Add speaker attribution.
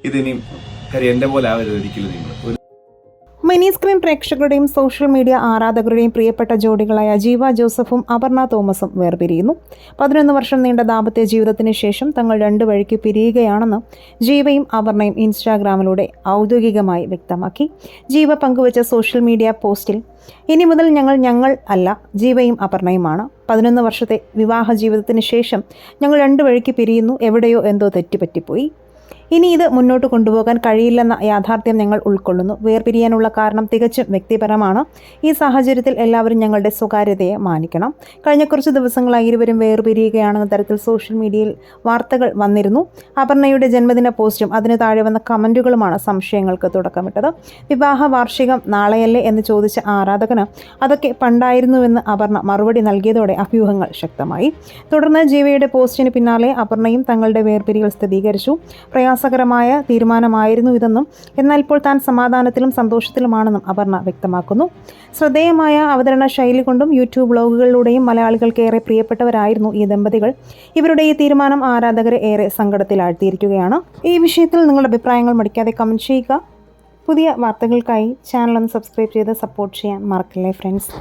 Speaker 1: ഇതിനി കാര്യം എൻ്റെ പോലെ ആവരുത് ഒരിക്കലും നിങ്ങൾ.
Speaker 2: മിനി സ്ക്രീൻ പ്രേക്ഷകരുടെയും സോഷ്യൽ മീഡിയ ആരാധകരുടെയും പ്രിയപ്പെട്ട ജോഡികളായ ജീവ ജോസഫും അപർണ തോമസും വേർപിരിയുന്നു. 11 വർഷം നീണ്ട ദാമ്പത്യ ജീവിതത്തിന് ശേഷം തങ്ങൾ രണ്ടു വഴിക്ക് പിരിയുകയാണെന്ന് ജീവയും അപർണയും ഇൻസ്റ്റാഗ്രാമിലൂടെ ഔദ്യോഗികമായി വ്യക്തമാക്കി. ജീവ പങ്കുവച്ച സോഷ്യൽ മീഡിയ പോസ്റ്റിൽ, ഇനി മുതൽ ഞങ്ങൾ അല്ല, ജീവയും അപർണയുമാണ്. 11 വർഷത്തെ വിവാഹ ജീവിതത്തിന് ശേഷം ഞങ്ങൾ രണ്ടു വഴിക്ക് പിരിയുന്നു. എവിടെയോ എന്തോ തെറ്റുപറ്റിപ്പോയി. ഇനി ഇത് മുന്നോട്ട് കൊണ്ടുപോകാൻ കഴിയില്ലെന്ന യാഥാർത്ഥ്യം ഞങ്ങൾ ഉൾക്കൊള്ളുന്നു. വേർപിരിയാനുള്ള കാരണം തികച്ചും വ്യക്തിപരമാണ്. ഈ സാഹചര്യത്തിൽ എല്ലാവരും ഞങ്ങളുടെ സ്വകാര്യതയെ മാനിക്കണം. കഴിഞ്ഞ കുറച്ച് ദിവസങ്ങളായി ഇരുവരും വേർപിരിയുകയാണെന്ന തരത്തിൽ സോഷ്യൽ മീഡിയയിൽ വാർത്തകൾ വന്നിരുന്നു. അപർണയുടെ ജന്മദിന പോസ്റ്റും അതിന് താഴെ വന്ന കമൻറ്റുകളുമാണ് സംശയങ്ങൾക്ക് തുടക്കമിട്ടത്. വിവാഹ വാർഷികം നാളെയല്ലേ എന്ന് ചോദിച്ച ആരാധകന് അതൊക്കെ പണ്ടായിരുന്നുവെന്ന് അപർണ മറുപടി നൽകിയതോടെ അഭ്യൂഹങ്ങൾ ശക്തമായി. തുടർന്ന് ജീവയുടെ പോസ്റ്റിന് പിന്നാലെ അപർണയും തങ്ങളുടെ വേർപിരിയൽ സ്ഥിരീകരിച്ചു. പ്രയാസകരമായ തീരുമാനമായിരുന്നു ഇതെന്നും എന്നാൽ ഇപ്പോൾ താൻ സമാധാനത്തിലും സന്തോഷത്തിലുമാണെന്നും അപർണ വ്യക്തമാക്കുന്നു. ശ്രദ്ധേയമായ അവതരണ ശൈലി കൊണ്ടും യൂട്യൂബ് വ്ലോഗുകളിലൂടെയും മലയാളികൾക്ക് ഏറെ പ്രിയപ്പെട്ടവരായിരുന്നു ഈ ദമ്പതികൾ. ഇവരുടെ ഈ തീരുമാനം ആരാധകരെ ഏറെ സങ്കടത്തിലാഴ്ത്തിയിരിക്കുകയാണ്. ഈ വിഷയത്തിൽ നിങ്ങളുടെ അഭിപ്രായങ്ങൾ മടിക്കാതെ കമൻറ്റ് ചെയ്യുക. പുതിയ വാർത്തകൾക്കായി ചാനൽ ഒന്ന് സബ്സ്ക്രൈബ് ചെയ്ത് സപ്പോർട്ട് ചെയ്യാൻ മറക്കല്ലേ ഫ്രണ്ട്സ്.